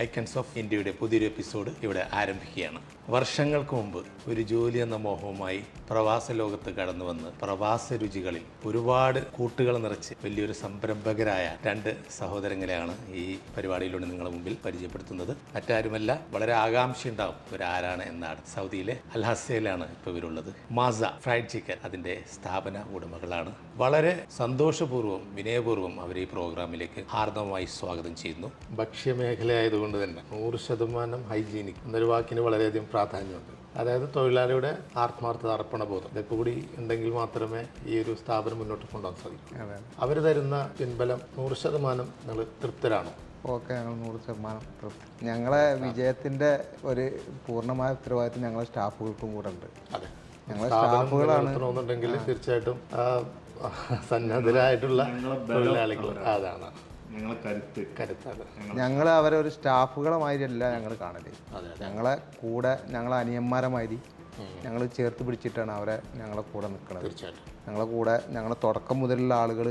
Icons of ഇന്ത്യയുടെ പുതിയൊരു episode ഇവിടെ ആരംഭിക്കുകയാണ്. വർഷങ്ങൾക്ക് മുമ്പ് ഒരു ജോലി എന്ന മോഹവുമായി പ്രവാസ ലോകത്ത് കടന്നു വന്ന് പ്രവാസ രുചികളിൽ ഒരുപാട് കൂട്ടുകൾ നിറച്ച് വലിയൊരു സംരംഭകരായ രണ്ട് സഹോദരങ്ങളെയാണ് ഈ പരിപാടിയിലൂടെ നിങ്ങളുടെ മുമ്പിൽ പരിചയപ്പെടുത്തുന്നത്. മറ്റാരുമല്ല, വളരെ ആകാംക്ഷയുണ്ടാവും ഇവരാരാണ് എന്നാണ്. സൗദിയിലെ അൽഹസയിലാണ് ഇപ്പോൾ ഇവരുള്ളത്. മാസ ഫ്രൈഡ് ചിക്കൻ അതിൻ്റെ സ്ഥാപന ഉടമകളാണ്. വളരെ സന്തോഷപൂർവ്വം വിനയപൂർവ്വം അവർ ഈ പ്രോഗ്രാമിലേക്ക് ഹാർദവമായി സ്വാഗതം ചെയ്യുന്നു. ഭക്ഷ്യമേഖലയായതുകൊണ്ട് തന്നെ 100% ഹൈജീനിക് എന്നൊരു വാക്കിന് വളരെയധികം പ്രാധാന്യമുണ്ട്. അതായത് തൊഴിലാളിയുടെ ആത്മാർത്ഥത, അർപ്പണബോധം ഇതൊക്കെ കൂടി ഉണ്ടെങ്കിൽ മാത്രമേ ഈ ഒരു സ്ഥാപനം മുന്നോട്ട് കൊണ്ടുപോകാൻ സാധിക്കൂ. അവർ തരുന്ന പിൻബലം 100% നിങ്ങൾ തൃപ്തരാണോ? ഓക്കെ, ഞങ്ങൾ 100% തൃപ്തി. ഞങ്ങളെ വിജയത്തിൻ്റെ ഒരു പൂർണ്ണമായ ഉത്തരവാദിത്വം ഞങ്ങളെ സ്റ്റാഫുകൾക്കും കൂടെ ഉണ്ട്. അതെ, ഞങ്ങളെ സ്റ്റാഫുകളാണ് തോന്നുന്നുണ്ടെങ്കിൽ തീർച്ചയായിട്ടും സന്നദ്ധരായിട്ടുള്ള തൊഴിലാളികൾ അതാണ് കരുത്താണ്. ഞങ്ങൾ അവരെ ഒരു സ്റ്റാഫുകളെ മാതിരിയല്ല ഞങ്ങൾ കാണല്. ഞങ്ങളെ കൂടെ ഞങ്ങളെ അനിയന്മാരെ മാതിരി ഞങ്ങൾ ചേർത്ത് പിടിച്ചിട്ടാണ് അവരെ ഞങ്ങളെ കൂടെ നിൽക്കുന്നത്. തീർച്ചയായിട്ടും ഞങ്ങളെ കൂടെ ഞങ്ങളെ തുടക്കം മുതലുള്ള ആളുകൾ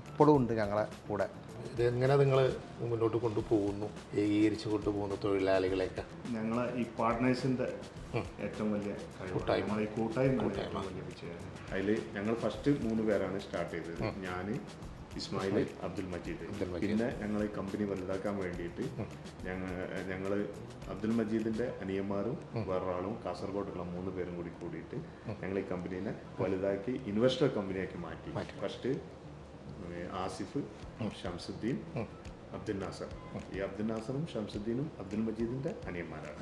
ഇപ്പോഴും ഉണ്ട് ഞങ്ങളെ കൂടെ. ഇതെങ്ങനെ നിങ്ങൾ മുന്നോട്ട് കൊണ്ടുപോകുന്നു, ഏകീകരിച്ച് കൊണ്ടുപോകുന്നു തൊഴിലാളികളെയൊക്കെ? ഞങ്ങളെ ഈ പാർട്ട്നേഴ്സിൻ്റെ ഏറ്റവും വലിയ കൂട്ടായ്മ, ഈ കൂട്ടായ്മ വലിയ വിജയമാണ്. അതിൽ ഞങ്ങൾ ഫസ്റ്റ് 3 പേരാണ് സ്റ്റാർട്ട് ചെയ്തത്. ഞാൻ, ഇസ്മായിൽ, അബ്ദുൽ മജീദ്. പിന്നെ ഞങ്ങൾ ഈ കമ്പനി വലുതാക്കാൻ വേണ്ടിയിട്ട് ഞങ്ങൾ അബ്ദുൽ മജീദിൻ്റെ അനിയന്മാരും വേറൊരാളും കാസർഗോഡുള്ള 3 പേരും കൂടി കൂടിയിട്ട് ഞങ്ങൾ ഈ കമ്പനീനെ വലുതാക്കി ഇൻവെസ്റ്റർ കമ്പനിയാക്കി മാറ്റി. ഫസ്റ്റ് ആസിഫ്, ഷംസുദ്ദീൻ, അബ്ദുൽ നാസർ. ഈ അബ്ദുൽ നാസറും ഷംസുദ്ദീനും അബ്ദുൽ മജീദിൻ്റെ അനിയന്മാരാണ്.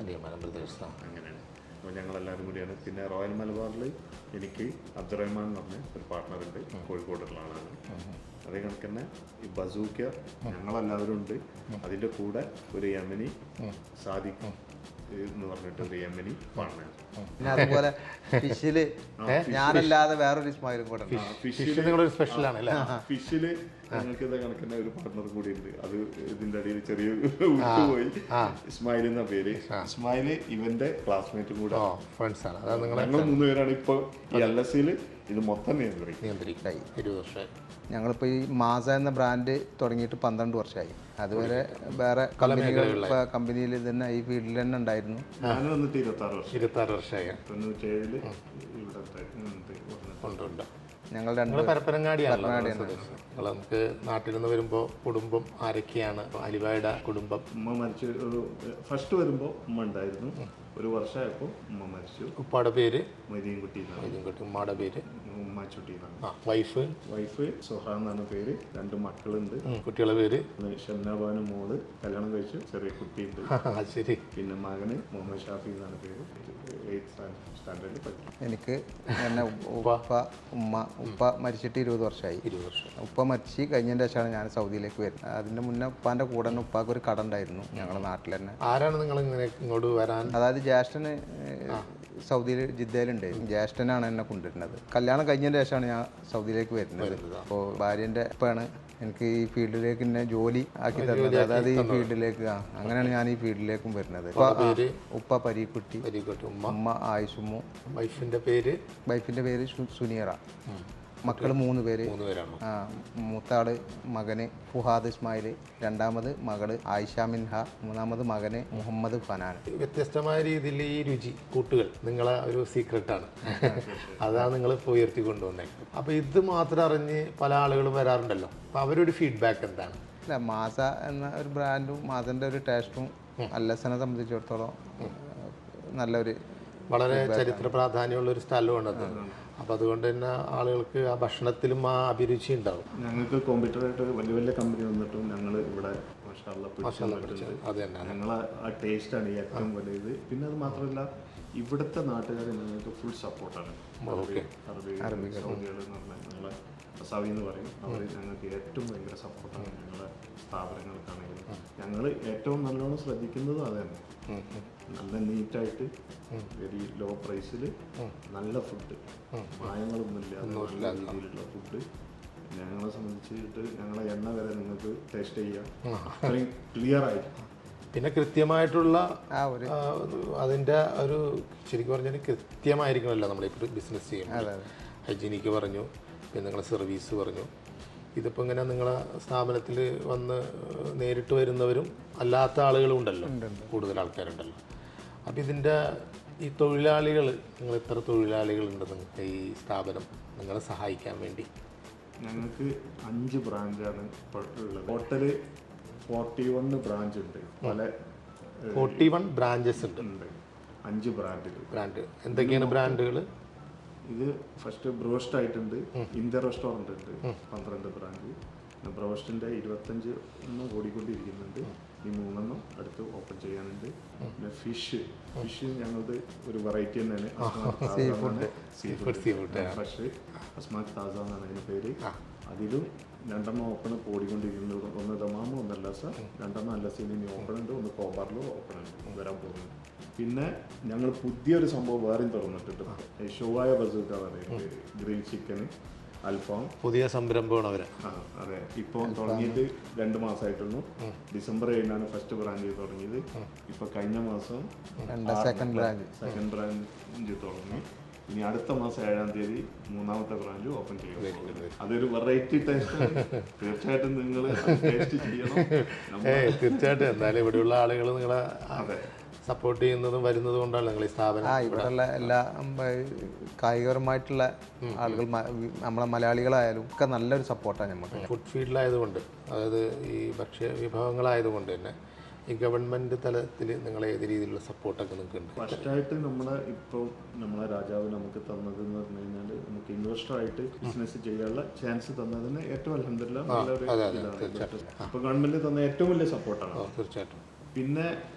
അങ്ങനെയാണ്. അപ്പോൾ ഞങ്ങളെല്ലാവരും കൂടിയാണ്. പിന്നെ റോയൽ മലബാറിൽ എനിക്ക് അബ്ദുറഹ്മാൻ എന്ന് പറഞ്ഞ ഒരു പാർട്ട്ണറുണ്ട്, കോഴിക്കോടുള്ള ആളാണ്. അതേ കണക്ക് തന്നെ ഈ ബസൂക്ക ഞങ്ങളെല്ലാവരും ഉണ്ട്. അതിൻ്റെ കൂടെ ഒരു യമനി സാദിഖ് എന്ന് പറഞ്ഞിട്ട് ഒരു യമനി പാർട്ട്ണർ. പിന്നെ അതുപോലെ ഫിഷില് ഞാനല്ലാതെ വേറൊരു ഇസ്മായിലും കൂടെ. ഫിഷില് ഞങ്ങൾക്ക് ഇതേ കണക്കിന് ഒരു പാർട്ട്ണർ കൂടി ഉണ്ട്. അത് ഇതിന്റെ അടിയിൽ ചെറിയ വിട്ടുപോയി. ഇസ്മായിൽ എന്ന പേര്. ഇസ്മായിൽ ഇവന്റെ ക്ലാസ്മേറ്റും കൂടെ. ഞങ്ങൾ 3 പേരാണ് ഇപ്പൊ ഈ LSയിൽ ഇത് മൊത്തം നിയന്ത്രിക്കായി. 20 വർഷമായി. ഞങ്ങളിപ്പോൾ ഈ മാസ എന്ന ബ്രാൻഡ് തുടങ്ങിയിട്ട് 12 വർഷമായി. അതുവരെ വേറെ കമ്പനിയിൽ തന്നെ ഈ ഫീൽഡിൽ തന്നെ ഉണ്ടായിരുന്നു. ഞാൻ വന്നിട്ട് 26 വർഷമായി. 97 ഇവിടെ ഞങ്ങൾ 2 പരപ്പനങ്ങാടിയാണ്. നമുക്ക് നാട്ടിൽ നിന്ന് വരുമ്പോൾ കുടുംബം ആരൊക്കെയാണ്? അലിവായുടെ കുടുംബം. ഉമ്മ മരിച്ചു. ഫസ്റ്റ് വരുമ്പോൾ ഉമ്മ ഉണ്ടായിരുന്നു. 1 വർഷമായപ്പോൾ ഉമ്മ മരിച്ചു. ഉപ്പാടെ പേര് മൊയ്തീൻകുട്ടി. ഉമ്മാടെ പേര് ഉമ്മാച്ചുട്ടി. വൈഫ് സുഹ എന്നാണ് പേര്. 2 മക്കളുണ്ട്. കുട്ടികളുടെ പേര് ഷംനാബാനു മോള് കല്യാണം കഴിച്ചു, ചെറിയ കുട്ടിയുണ്ട്. ശരി. പിന്നെ മകന് മുഹമ്മദ് ഷാഫി എന്നാണ് പേര്. 8th സ്റ്റാൻഡേർഡിൽ പഠിക്കും. എനിക്ക് എന്നെ ഉപ്പ മരിച്ചിട്ട് 20 വർഷമായി. ഉപ്പ മരിച്ച് കഴിഞ്ഞതിൻ്റെ ശേഷമാണ് ഞാൻ സൗദിയിലേക്ക് വരുന്നത്. അതിൻ്റെ മുന്നേ ഉപ്പാൻ്റെ കൂടെ തന്നെ ഉപ്പാക്ക് ഒരു കട ഉണ്ടായിരുന്നു ഞങ്ങളുടെ നാട്ടിൽ തന്നെ. ആരാണ് നിങ്ങൾ ഇങ്ങനെ ഇങ്ങോട്ട് വരാൻ? അതായത് ജ്യേഷ്ഠന് സൗദിയിൽ ജിദ്ദയിലുണ്ടായിരുന്നു. ജ്യേഷ്ഠനാണ് എന്നെ കൊണ്ടുവരുന്നത്. കല്യാണം കഴിഞ്ഞതിൻ്റെ ശേഷമാണ് ഞാൻ സൗദിയിലേക്ക് വരുന്നത്. അപ്പോൾ ഭാര്യൻ്റെ ഉപ്പയാണ് എനിക്ക് ഈ ഫീൽഡിലേക്ക് എന്നെ ജോലി ആക്കി തരുന്നത്. അതായത് ഈ ഫീൽഡിലേക്ക് അങ്ങനെയാണ് ഞാൻ ഈ ഫീൽഡിലേക്കും വരുന്നത്. ഉപ്പ പരീക്കുട്ടി, ഉമ്മ ആയിഷുമ്മു. വൈഫിൻ്റെ പേര് സുനീറ. മക്കൾ 3 പേര്. മൂത്താള് മകന് ഫുഹാദ് ഇസ്മായിൽ, രണ്ടാമത് മകള് ആയിഷ മിൻഹ, മൂന്നാമത് മകന് മുഹമ്മദ് ഫനാൻ. വ്യത്യസ്തമായ രീതിയിൽ ഈ രുചി കൂട്ടുകൾ നിങ്ങളെ ഒരു സീക്രട്ടാണ്. അതാണ് നിങ്ങൾ ഇപ്പോൾ ഉയർത്തിക്കൊണ്ടുവന്നേ. അപ്പോൾ ഇത് മാത്രം അറിഞ്ഞ് പല ആളുകളും വരാറുണ്ടല്ലോ. അപ്പോൾ അവരൊരു ഫീഡ്ബാക്ക് എന്താണ്? അല്ല, മാസ എന്ന ഒരു ബ്രാൻഡും മാസൻ്റെ ഒരു ടേസ്റ്റും അല്ലസനെ സംബന്ധിച്ചിടത്തോളം നല്ലൊരു വളരെ ചരിത്ര പ്രാധാന്യമുള്ള ഒരു സ്ഥലമാണത്. അപ്പോൾ അതുകൊണ്ട് തന്നെ ആളുകൾക്ക് ആ ഭക്ഷണത്തിലും ആ അഭിരുചി ഉണ്ടാവും. ഞങ്ങൾക്ക് കോമ്പറ്റീറ്ററായിട്ട് വലിയ വലിയ കമ്പനി വന്നിട്ടും ഞങ്ങൾ ഇവിടെ ഞങ്ങളെ ആ ടേസ്റ്റാണ് ഏറ്റവും വലിയത്. പിന്നെ അത് മാത്രമല്ല ഇവിടുത്തെ നാട്ടുകാർ ഞങ്ങൾക്ക് ഫുൾ സപ്പോർട്ടാണ്. സൗദികൾ എന്ന് പറഞ്ഞാൽ ഞങ്ങളെ അസാവി എന്ന് പറയും. അവർ ഞങ്ങൾക്ക് ഏറ്റവും ഭയങ്കര സപ്പോർട്ടാണ്. ഞങ്ങളെ സ്ഥാപനങ്ങൾക്കാണെങ്കിലും ഞങ്ങൾ ഏറ്റവും നല്ലോണം ശ്രദ്ധിക്കുന്നതും അത് തന്നെ. നല്ല നീറ്റായിട്ട് വെരി ലോ പ്രൈസിൽ നല്ല ഫുഡ്, മായങ്ങളൊന്നുമില്ല, നല്ല രീതിയിലുള്ള ഫുഡ്. ഞങ്ങളെ സംബന്ധിച്ചിട്ട് ഞങ്ങളെ എണ്ണ വരെ നിങ്ങൾക്ക് ടേസ്റ്റ് ചെയ്യാം, അത്രയും ക്ലിയർ ആയിട്ട്. പിന്നെ കൃത്യമായിട്ടുള്ള അതിൻ്റെ ഒരു ശരിക്കും പറഞ്ഞാൽ കൃത്യമായിരിക്കണമല്ലോ നമ്മളിപ്പോൾ ബിസിനസ് ചെയ്യുന്നത്. ഹൈജീനിക്ക് പറഞ്ഞു, പിന്നെ നിങ്ങളെ സർവീസ് പറഞ്ഞു, ഇതിപ്പോൾ ഇങ്ങനെ നിങ്ങളെ സ്ഥാപനത്തിൽ വന്ന് നേരിട്ട് വരുന്നവരും അല്ലാത്ത ആളുകളും ഉണ്ടല്ലോ, കൂടുതൽ ആൾക്കാരുണ്ടല്ലോ. അപ്പോൾ ഇതിൻ്റെ ഈ തൊഴിലാളികൾ, നിങ്ങൾ എത്ര തൊഴിലാളികളുണ്ട് നിങ്ങൾക്ക് ഈ സ്ഥാപനം നിങ്ങളെ സഹായിക്കാൻ വേണ്ടി? ഞങ്ങൾക്ക് 5 ബ്രാഞ്ചാണ് ഇപ്പോൾ ഉള്ളത്. ടോട്ടല് 41 ബ്രാഞ്ച് ഉണ്ട്. പല 41 ബ്രാഞ്ചസ് ഉണ്ട്. 5 ബ്രാൻഡ്. എന്തൊക്കെയാണ് ബ്രാൻഡുകൾ? ഇത് ഫസ്റ്റ് ബ്രോസ്റ്റ് ആയിട്ടുണ്ട്, ഇന്ത്യ റെസ്റ്റോറൻറ്റ് ഉണ്ട് 12 ബ്രാഞ്ച്. ബ്രോസ്റ്റിൻ്റെ 25 എണ്ണം ഓടിക്കൊണ്ടിരിക്കുന്നുണ്ട്. ഈ 3 എണ്ണം അടുത്ത് ഓപ്പൺ ചെയ്യാനുണ്ട്. പിന്നെ ഫിഷ് ഞങ്ങളുടെ ഒരു വെറൈറ്റി തന്നെയാണ്. ഫ്രഷ് അസ്മാക് താസ എന്നാണ് അതിൻ്റെ പേര്. അതിലും 2 എണ്ണം ഓപ്പൺ ഓടിക്കൊണ്ടിരിക്കുന്നത്. ഒന്ന് ദമാമ്, ഒന്ന് അല്ലസ. 2 എണ്ണം അല്ലസയിൽ ഇനി ഓപ്പൺ ഉണ്ട്, ഒന്ന് കോബാറിലും ഓപ്പൺ ഉണ്ട്, വരാൻ പോകുന്നത്. പിന്നെ ഞങ്ങൾ പുതിയൊരു സംഭവം വേറെയും തുറന്നിട്ടുണ്ട്. ഷോവായ ബസൂക്ക പറയുന്നത് ഗ്രിൽ ചിക്കന്, അൽഫാം. പുതിയ സംരംഭമാണ് അവരെ. അതെ, ഇപ്പോൾ തുടങ്ങിയിട്ട് 2 മാസമായിട്ടുള്ളൂ. ഡിസംബർ 7 ഫസ്റ്റ് ബ്രാഞ്ച് തുടങ്ങിയത്. ഇപ്പോൾ കഴിഞ്ഞ മാസം സെക്കൻഡ് ബ്രാഞ്ച് തുടങ്ങി. ഇനി അടുത്ത മാസം 7-ാം തീയതി 3ാമത്തെ ബ്രാഞ്ച് ഓപ്പൺ ചെയ്യും. അതൊരു വെറൈറ്റി ടേസ്റ്റ്. തീർച്ചയായിട്ടും നിങ്ങൾ ടേസ്റ്റ് ചെയ്യണം. തീർച്ചയായിട്ടും. എന്തായാലും ഇവിടെയുള്ള ആളുകൾ നിങ്ങളെ സപ്പോർട്ട് ചെയ്യുന്നതും വരുന്നത് കൊണ്ടാണ് നിങ്ങൾ ഈ സ്ഥാപനം. ഇവിടെയുള്ള എല്ലാ കായികപരമായിട്ടുള്ള ആളുകൾ, നമ്മളെ മലയാളികളായാലും ഒക്കെ നല്ലൊരു സപ്പോർട്ടാണ് നമുക്ക്. ഫുഡ് ഫീൽഡിലായതുകൊണ്ട്, അതായത് ഈ ഭക്ഷ്യ വിഭവങ്ങളായതുകൊണ്ട് തന്നെ ഈ ഗവൺമെൻറ് തലത്തിൽ നിങ്ങൾ ഏത് രീതിയിലുള്ള സപ്പോർട്ടൊക്കെ നിങ്ങൾക്ക് ഉണ്ട്? ഫസ്റ്റായിട്ട് നമ്മളെ രാജാവ് നമുക്ക് തന്നതെന്ന് പറഞ്ഞു കഴിഞ്ഞാൽ നമുക്ക് ഇൻവെസ്റ്ററായിട്ട് ബിസിനസ് ചെയ്യാനുള്ള ചാൻസ് തന്നതിന് ഏറ്റവും അൽഹംദുലില്ലാഹ് നല്ലൊരു ഇതാണ്. അപ്പോൾ ഗവൺമെൻറ് തന്ന ഏറ്റവും വലിയ സപ്പോർട്ടാണ്. തീർച്ചയായിട്ടും. പിന്നെ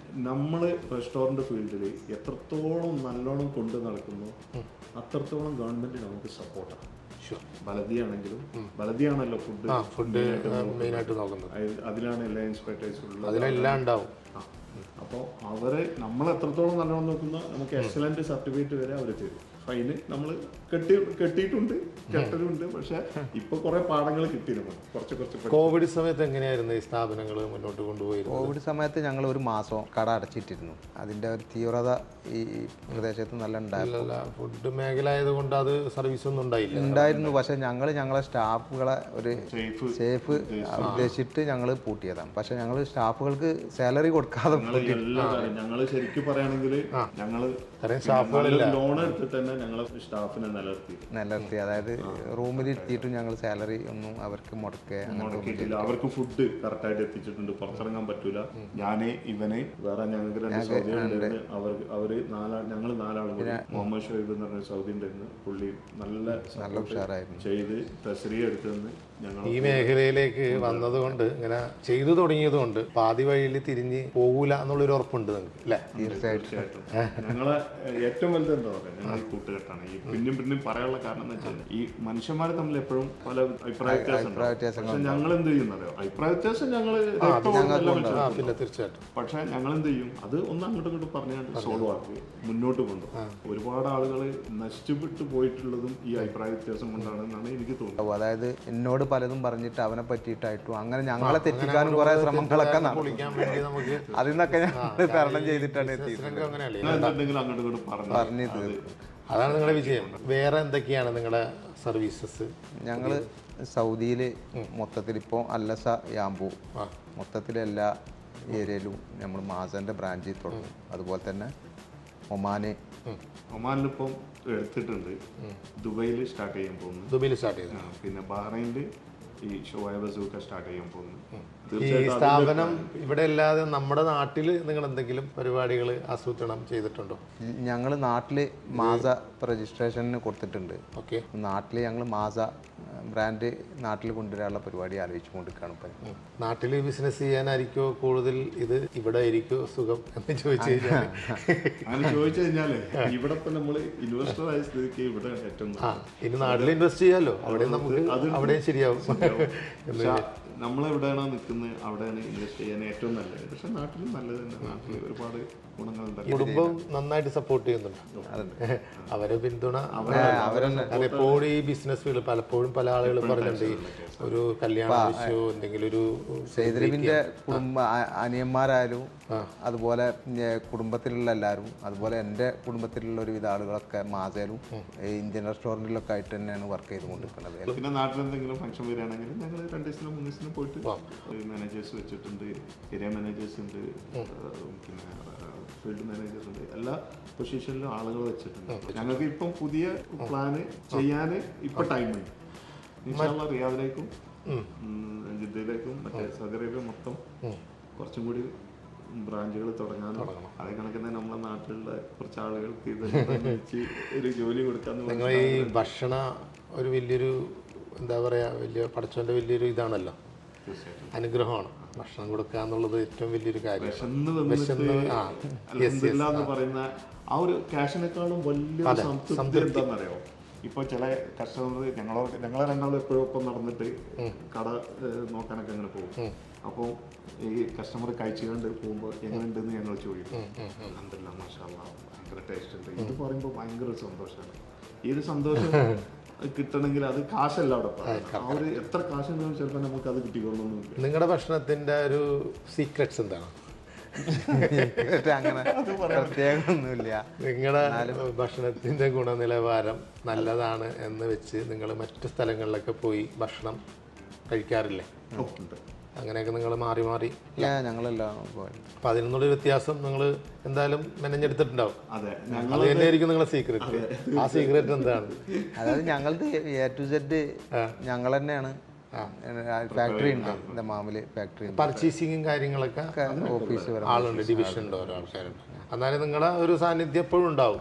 നമ്മൾ റെസ്റ്റോറൻറ്റ് ഫീൽഡിൽ എത്രത്തോളം നല്ലോണം കൊണ്ടു നടക്കുന്നു അത്രത്തോളം ഗവൺമെൻറ് നമുക്ക് സപ്പോർട്ടാണ്. ബലദിയാണെങ്കിലും, ബലദിയാണല്ലോ ഫുഡ് മെയിനായിട്ട് നോക്കുന്നത്. അതിലാണ് എല്ലാ ഇൻസ്പെക്ടേഴ്സും ഉള്ളത്, അതിലെല്ലാം ഉണ്ടാവും. അപ്പോൾ അവരെ നമ്മൾ എത്രത്തോളം നല്ലോണം നോക്കുന്നോ നമുക്ക് എക്സലന്റ് സർട്ടിഫിക്കറ്റ് വരെ അവർ തരും. ഫൈന് നമ്മൾ കെട്ടിയിട്ടുണ്ട്, കെട്ടലുണ്ട്. പക്ഷെ ഇപ്പൊ കുറെ പാഠങ്ങൾ കിട്ടിയിരുന്നു. കുറച്ച് കോവിഡ് സമയത്ത് എങ്ങനെയായിരുന്നു ഈ സ്ഥാപനങ്ങൾ മുന്നോട്ട് കൊണ്ടുപോയിരുന്നു? കോവിഡ് സമയത്ത് ഞങ്ങൾ 1 മാസം കട അടച്ചിട്ടിരുന്നു. അതിന്റെ ഒരു തീവ്രത ഈ പ്രദേശത്ത് നല്ല ഉണ്ടായിരുന്നു. ഫുഡ് മേഖല ആയതുകൊണ്ട് അത് സർവീസ് ഒന്നും ഉണ്ടായിരുന്നു. പക്ഷെ ഞങ്ങളെ സ്റ്റാഫുകളെ ഒരു സേഫ് ഉദ്ദേശിച്ചിട്ട് ഞങ്ങൾ പൂട്ടിയതാണ്. പക്ഷെ ഞങ്ങൾ സ്റ്റാഫുകൾക്ക് സാലറി കൊടുക്കാതെ ഞങ്ങൾ ശരിക്കും പറയുകയാണെങ്കിൽ ഞങ്ങൾ ലോൺ എടുത്തിട്ട് തന്നെ ഞങ്ങളെ സ്റ്റാഫിനെ നിലനിർത്തി. അതായത് റൂമിൽ ഇരുത്തിയിട്ടും ഞങ്ങൾ സാലറി ഒന്നും അവർക്ക് മുടക്കിയിട്ടില്ല. അവർക്ക് ഫുഡ് കറക്റ്റായിട്ട് എത്തിച്ചിട്ടുണ്ട്. പുറത്തിറങ്ങാൻ പറ്റൂല. ഞാന് ഇവന് വേറെ ഞങ്ങൾക്ക് 2 സൗദികളുണ്ട്. അവര് ഞങ്ങൾ 4 ആളുകൾ. മുഹമ്മദ് ഷുഹൈബ് എന്ന് പറഞ്ഞ സൗദി ഉണ്ടായിരുന്നു. പുള്ളി നല്ല ഉഷാറായിരുന്നു ചെയ്ത് തസ്രീ എടുത്തെന്ന്. ഈ മേഖലയിലേക്ക് വന്നതുകൊണ്ട്, ഇങ്ങനെ ചെയ്തു തുടങ്ങിയത് കൊണ്ട് പാതി വഴിയിൽ തിരിഞ്ഞ് പോകൂല എന്നുള്ളൊരു ഉറപ്പുണ്ട് നിങ്ങൾക്ക് അല്ലേ? തീർച്ചയായിട്ടും. ഞങ്ങളെ ഏറ്റവും വലുത് എന്താ പറയുക, ഞങ്ങൾ ഈ കൂട്ടുകെട്ടാണ്. ഈ പിന്നെയും പറയാനുള്ള കാരണം എന്ന് വെച്ചാൽ ഈ മനുഷ്യന്മാർ തമ്മിൽ എപ്പോഴും പല അഭിപ്രായ വ്യത്യാസം. പക്ഷെ ഞങ്ങൾ എന്ത് ചെയ്യുന്നറിയോ, അഭിപ്രായ വ്യത്യാസം ഞങ്ങൾ തീർച്ചയായിട്ടും. പക്ഷെ ഞങ്ങൾ എന്ത് ചെയ്യും, അത് ഒന്ന് അങ്ങോട്ടും ഇങ്ങോട്ടും പറഞ്ഞാൽ സോൾവ് ആക്കി മുന്നോട്ട് കൊണ്ടുപോകും. ഒരുപാട് ആളുകൾ നഷ്ടപ്പെട്ടു പോയിട്ടുള്ളതും ഈ അഭിപ്രായ വ്യത്യാസം കൊണ്ടാണെന്നാണ് എനിക്ക് തോന്നുന്നത്. അതായത് എന്നോട് പലതും പറഞ്ഞിട്ട് അവനെ പറ്റിയിട്ടായിട്ടും അങ്ങനെ ഞങ്ങളെ തെറ്റിക്കാനും കുറെ ശ്രമങ്ങളൊക്കെ അതിൽ നിന്നൊക്കെ ഞങ്ങൾ തരണം ചെയ്തിട്ടാണ് പറഞ്ഞത്. അതാണ് നിങ്ങളുടെ വിജയം. വേറെ എന്തൊക്കെയാണ് നിങ്ങളുടെ സർവീസസ്? ഞങ്ങൾ സൗദിയിൽ മൊത്തത്തിൽ ഇപ്പോൾ അല്ലസ യാമ്പു മൊത്തത്തിൽ എല്ലാ ഏരിയയിലും നമ്മൾ മാസന്റെ ബ്രാഞ്ചിൽ തുടങ്ങും. അതുപോലെ തന്നെ ഒമാനിലിപ്പം എടുത്തിട്ടുണ്ട്. ദുബൈയിൽ സ്റ്റാർട്ട് ചെയ്യാൻ പോകുന്നു. പിന്നെ ബഹ്റൈനിൽ ഈ ഷോവായ ബസൂക്ക സ്റ്റാർട്ട് ചെയ്യാൻ പോകുന്നു. ഈ സ്ഥാപനം ഇവിടെ അല്ലാതെ നമ്മുടെ നാട്ടിൽ നിങ്ങൾ എന്തെങ്കിലും പരിപാടികൾ ആസൂത്രണം ചെയ്തിട്ടുണ്ടോ? ഞങ്ങൾ നാട്ടിൽ മാസ രജിസ്ട്രേഷന് കൊടുത്തിട്ടുണ്ട്. ഓക്കെ. നാട്ടിൽ ഞങ്ങൾ മാസ ബ്രാൻഡ് നാട്ടിൽ കൊണ്ടുവരാനുള്ള പരിപാടി ആലോചിച്ചു കൊണ്ടിരിക്കുകയാണ്. ഇപ്പം നാട്ടിൽ ബിസിനസ് ചെയ്യാനായിരിക്കോ കൂടുതൽ ഇത്, ഇവിടെ ആയിരിക്കോ സുഖം എന്ന് ചോദിച്ചു കഴിഞ്ഞാൽ അങ്ങനെ ചോദിച്ചു കഴിഞ്ഞാല് ഇവിടെ നമ്മൾ ഇൻവെസ്റ്റർ ആയ സ്ഥിതിക്ക് ഇവിടെ ഏറ്റവും ഇനി നാട്ടിൽ ഇൻവെസ്റ്റ് ചെയ്യാലോ, അവിടെ നമുക്ക് അവിടെയും ശരിയാവും. നമ്മളെവിടെയാണോ നിൽക്കുന്നത് അവിടെയാണ് ഇൻവെസ്റ്റ് ചെയ്യാൻ ഏറ്റവും നല്ലത്. പക്ഷെ നാട്ടിലും നല്ലത് തന്നെ, നാട്ടിൽ ഒരുപാട് ഗുണങ്ങളുണ്ട്. കുടുംബം നന്നായിട്ട് സപ്പോർട്ട് ചെയ്യുന്നുണ്ട്. അവരെ പിന്തുണ അതെപ്പോഴും ഈ ബിസിനസ് ഫീൽഡ് പലപ്പോഴും പല ആളുകളും പറഞ്ഞിട്ടുണ്ട് ഒരു കല്യാണ ആവശ്യമോ എന്തെങ്കിലും ഒരു സൈദരബിന്റെ അനിയന്മാരായാലും അതുപോലെ കുടുംബത്തിലുള്ള എല്ലാവരും, അതുപോലെ എൻ്റെ കുടുംബത്തിലുള്ള ഒരുവിധ ആളുകളൊക്കെ മാസയിലും ഇന്ത്യൻ റെസ്റ്റോറൻറ്റിലൊക്കെ ആയിട്ട് തന്നെയാണ് വർക്ക് ചെയ്തുകൊണ്ടിരിക്കുന്നത്. പിന്നെ നാട്ടിൽ എന്തെങ്കിലും ഫംഗ്ഷൻ വരികയാണെങ്കിൽ ഞങ്ങൾ 2 ദിവസത്തിനും 3 ദിവസത്തിനും പോയിട്ട് മാനേജേഴ്സ് വെച്ചിട്ടുണ്ട്, ഏരിയ മാനേജേഴ്സ് ഉണ്ട്, പിന്നെ ഫീൽഡ് മാനേജേഴ്സ് ഉണ്ട്, എല്ലാ പൊസിഷനിലും ആളുകൾ വെച്ചിട്ടുണ്ട്. ഞങ്ങൾക്ക് ഇപ്പം പുതിയ പ്ലാന് ചെയ്യാൻ ഇപ്പൊ ടൈമുണ്ട്. ഇൻഷാല്ലാ റിയാദിലേക്കും ജിദ്ദയിലേക്കും മറ്റേ സൗദി അറേബ്യ മൊത്തം കുറച്ചും കൂടി ബ്രാഞ്ചുകൾ തുടങ്ങാനും അതേ കണക്കിന് നമ്മളെ നാട്ടിലുള്ള കുറച്ച് ആളുകൾക്ക് ഇത് ഒരു ജോലി കൊടുക്കാന്ന്. നിങ്ങൾ ഈ ഭക്ഷണ ഒരു വലിയൊരു എന്താ പറയാ, വലിയ പടച്ചോന്റെ വലിയൊരു ഇതാണല്ലോ, അനുഗ്രഹമാണ് ഭക്ഷണം കൊടുക്കുക എന്നുള്ളത് ഏറ്റവും വലിയൊരു കാര്യം. എന്ന് പറയുന്ന ആ ഒരു ക്യാഷിനേക്കാളും വലിയൊരു സംതൃപ്തി എന്താണെന്നറിയോ? ഇപ്പൊ ചില കസ്റ്റമർ ഞങ്ങളെ രണ്ടാളും എപ്പോഴും ഒപ്പം നടന്നിട്ട് കട നോക്കാനൊക്കെ അങ്ങനെ പോകും. അപ്പോൾ ഈ കസ്റ്റമർ കഴിച്ചുകൊണ്ട് പോകുമ്പോൾ എങ്ങനെയുണ്ടെന്ന് ഞങ്ങൾ ചോദിക്കും. അൽഹംദുലില്ലാ മാഷാഅല്ലാ ഭയങ്കര ടേസ്റ്റ് ഉണ്ട്. ഇത് പറയുമ്പോൾ ഭയങ്കര സന്തോഷമാണ്. ഈ ഒരു സന്തോഷം കിട്ടണമെങ്കിൽ അത് കാശല്ല അവിടെ ആ ഒരു എത്ര കാശുണ്ടെങ്കിലും ചിലപ്പോൾ നമുക്ക് അത് കിട്ടിക്കൊള്ളണമെന്നില്ല. നിങ്ങളുടെ ഭക്ഷണത്തിന്റെ ഒരു സീക്രറ്റ്സ് എന്താണ്? അങ്ങനെ പ്രത്യേകമൊന്നുമില്ല. നിങ്ങളുടെ ഭക്ഷണത്തിന്റെ ഗുണനിലവാരം നല്ലതാണ് എന്ന് വെച്ച് നിങ്ങൾ മറ്റു സ്ഥലങ്ങളിലൊക്കെ പോയി ഭക്ഷണം കഴിക്കാറില്ലേ? അങ്ങനെയൊക്കെ നിങ്ങൾ മാറി മാറി ഞങ്ങളെല്ലാം അപ്പൊ അതിനൊന്നൊരു വ്യത്യാസം നിങ്ങൾ എന്തായാലും മെനഞ്ഞെടുത്തിട്ടുണ്ടാവും. അതെ, അത് തന്നെയായിരിക്കും നിങ്ങളുടെ സീക്രറ്റ്. ആ സീക്രറ്റ് എന്താണ്? അതായത് ഞങ്ങളുടെ A to Z ഞങ്ങൾ തന്നെയാണ്. ഫാക്ടറി ഉണ്ട്, മാമൂല് ഫാക്ടറി. പർച്ചേസിങ്ങും കാര്യങ്ങളൊക്കെ ഓഫീസ് ആളുണ്ട്, ഡിവിഷനുണ്ട്, ഓരോ ആൾക്കാരുണ്ട്. എന്നാലും നിങ്ങളുടെ ഒരു സാന്നിധ്യം എപ്പോഴും ഉണ്ടാവും.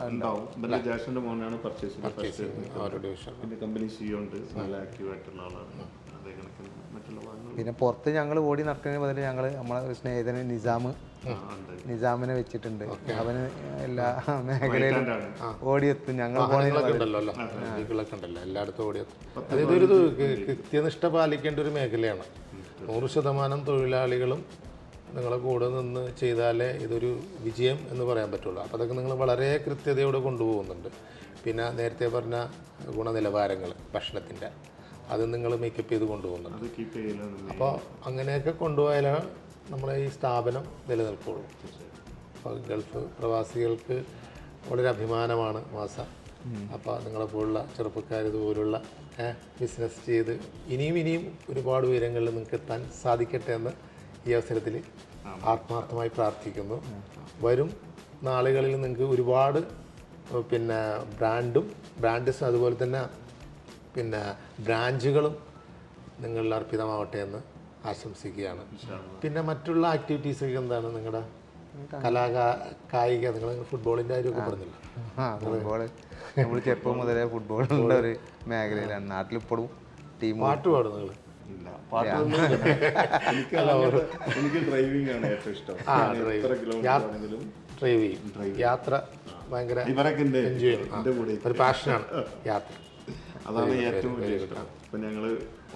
ജാഷന്റെ മോനാണ് പർച്ചേസിംഗ് ഓരോ ഡിവിഷൻ. പിന്നെ കമ്പനി CEO ഉണ്ട്, നല്ല ആക്റ്റീവ് ആയിട്ടുള്ള ആളാണ്. അതേ കണക്കിന് മറ്റുള്ള പിന്നെ പുറത്ത് ഞങ്ങൾ ഓടി നടക്കുന്നതിന് ബദല് ഞങ്ങൾ നമ്മളെ സ്നേഹിതന് നിസാമിനെ വെച്ചിട്ടുണ്ട്. അവന് എല്ലാ മേഖലയിലും ഓടിയെത്തും. ഞങ്ങൾ എല്ലായിടത്തും ഓടിയെത്തും. അതായത് ഒരു കൃത്യനിഷ്ഠ പാലിക്കേണ്ട ഒരു മേഖലയാണ്. 100% തൊഴിലാളികളും നിങ്ങളെ കൂടെ നിന്ന് ചെയ്താലേ ഇതൊരു വിജയം എന്ന് പറയാൻ പറ്റുള്ളൂ. അപ്പോൾ അതൊക്കെ നിങ്ങൾ വളരെ കൃത്യതയോടെ കൊണ്ടുപോകുന്നുണ്ട്. പിന്നെ നേരത്തെ പറഞ്ഞ ഗുണനിലവാരങ്ങൾ ഭക്ഷണത്തിൻ്റെ അത് നിങ്ങൾ മേക്കപ്പ് ചെയ്ത് കൊണ്ടുപോകുന്നുണ്ട്. അപ്പോൾ അങ്ങനെയൊക്കെ കൊണ്ടുപോയാലാണ് നമ്മളെ ഈ സ്ഥാപനം നിലനിൽക്കുള്ളൂ. അപ്പോൾ ഗൾഫ് പ്രവാസികൾക്ക് വളരെ അഭിമാനമാണ് മാസ. അപ്പോൾ നിങ്ങളെപ്പോലുള്ള ചെറുപ്പക്കാർ ഇതുപോലുള്ള ബിസിനസ് ചെയ്ത് ഇനിയും ഒരുപാട് ഉയരങ്ങളിൽ നിങ്ങൾക്ക് എത്താൻ സാധിക്കട്ടെ എന്ന് ഈ അവസരത്തിൽ ആത്മാർത്ഥമായി പ്രാർത്ഥിക്കുന്നു. വരും നാളുകളിൽ നിങ്ങൾക്ക് ഒരുപാട് പിന്നെ ബ്രാൻഡ്സും അതുപോലെ തന്നെ പിന്നെ ബ്രാഞ്ചുകളും നിങ്ങളിൽ അർപ്പിതമാവട്ടെ എന്ന് ആശംസിക്കുകയാണ്. പിന്നെ മറ്റുള്ള ആക്ടിവിറ്റീസൊക്കെ എന്താണ് നിങ്ങളുടെ കായിക? നിങ്ങൾ ഫുട്ബോളിൻ്റെ കാര്യമൊക്കെ പറഞ്ഞില്ല. ഫുട്ബോൾ നമ്മൾ ചെറുപ്പം മുതലേ ഫുട്ബോളിലുള്ള ഒരു മേഖലയിലാണ്. നാട്ടിലിപ്പോഴും ടീം. പാട്ട് പാടും നിങ്ങൾ? എനിക്ക് ഡ്രൈവിംഗ് ആണ് ഏറ്റവും ഇഷ്ടം. ഡ്രൈവ് ചെയ്യും. യാത്ര ഭയങ്കര എൻജോയ് ചെയ്യും. ഒരു പാഷനാണ് യാത്ര. അതാണ് ഏറ്റവും വലിയ ഇഷ്ടം. ഇപ്പം ഞങ്ങൾ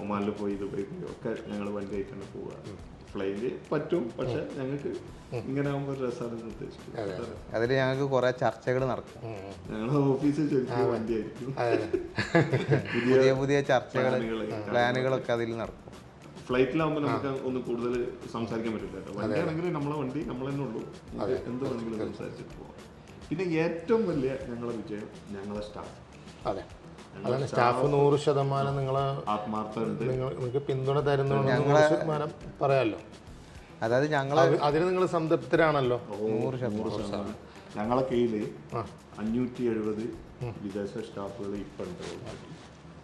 ഒമാനിൽ പോയി ദുബായി പോയി ഒക്കെ ഞങ്ങൾ വണ്ടിയായിട്ടാണ് പോവുക. ഫ്ലൈറ്റ് പറ്റും, പക്ഷെ ഞങ്ങൾക്ക് ഇങ്ങനെ ആകുമ്പോൾ രസമാണ് ഉദ്ദേശിക്കുന്നത്. അതിൽ ഞങ്ങൾക്ക് കുറെ ചർച്ചകൾ നടക്കും. ഞങ്ങളുടെ ഓഫീസിൽ ശരിക്കും വണ്ടിയായിരിക്കും. പുതിയ ചർച്ചകൾ പ്ലാനുകളൊക്കെ അതിൽ നടക്കും. ഫ്ലൈറ്റിലാകുമ്പോൾ നമുക്ക് ഒന്ന് കൂടുതൽ സംസാരിക്കാൻ പറ്റില്ല. വണ്ടിയാണെങ്കിൽ നമ്മളെ വണ്ടി നമ്മൾ തന്നെ ഉള്ളൂ, എന്ത് വേണമെങ്കിലും സംസാരിച്ചിട്ട് പോകാം. പിന്നെ ഏറ്റവും വലിയ ഞങ്ങളുടെ വിജയം ഞങ്ങളുടെ സ്റ്റാഫ്. അതെ, അതാണ് സ്റ്റാഫ് 100% നിങ്ങളെ ആത്മാർത്ഥമുണ്ട്. നിങ്ങൾക്ക് പിന്തുണ തരുന്നുണ്ട് 100% പറയാമല്ലോ. അതായത് അതിന് നിങ്ങൾ സംതൃപ്തരാണല്ലോ. 100%. ഞങ്ങളെ കീഴിൽ 570 വിദേശ സ്റ്റാഫുകൾ ഇപ്പം ഉണ്ട്.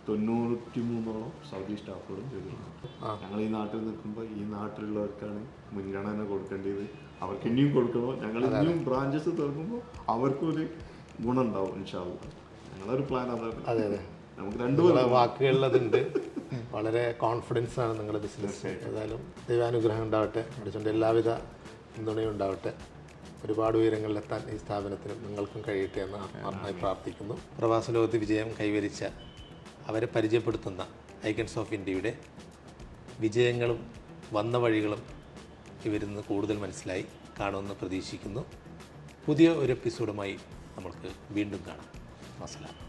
93ഓളം സൗദി സ്റ്റാഫുകളും ചെയ്തിട്ടുണ്ട്. ഞങ്ങൾ ഈ നാട്ടിൽ നിൽക്കുമ്പോൾ ഈ നാട്ടിലുള്ളവർക്കാണ് മുൻഗണന കൊടുക്കേണ്ടത്. അവർക്ക് ഇനിയും കൊടുക്കണോ? ഞങ്ങൾ ഇനിയും ബ്രാഞ്ചസ് തുറക്കുമ്പോൾ അവർക്കും ഒരു ഗുണം ഉണ്ടാവും ഇൻഷാ അല്ലാഹ്. ഞങ്ങളൊരു പ്ലാൻ അതാണ്. അതെ അതെ, നമുക്ക് രണ്ടുപേരും വാക്കുകളിലതുണ്ട്. വളരെ കോൺഫിഡൻസ് ആണ് നിങ്ങളുടെ ബിസിനസ്. ഏതായാലും ദൈവാനുഗ്രഹം ഉണ്ടാവട്ടെ, പഠിച്ചതിൻ്റെ എല്ലാവിധ പിന്തുണയും ഉണ്ടാവട്ടെ. ഒരുപാട് ഉയരങ്ങളിലെത്താൻ ഈ സ്ഥാപനത്തിനും നിങ്ങൾക്കും കഴിയട്ടെ എന്ന് ആത്മാർത്ഥമായി പ്രാർത്ഥിക്കുന്നു. പ്രവാസ ലോകത്ത് വിജയം കൈവരിച്ച അവരെ പരിചയപ്പെടുത്തുന്ന ഐക്കൺസ് ഓഫ് ഇന്ത്യയുടെ വിജയങ്ങളും വന്ന വഴികളും ഇവരിൽ നിന്ന് കൂടുതൽ മനസ്സിലായി കാണുമെന്ന് പ്രതീക്ഷിക്കുന്നു. പുതിയ ഒരു എപ്പിസോഡുമായി നമ്മൾക്ക് വീണ്ടും കാണാം. അസ്സലാം.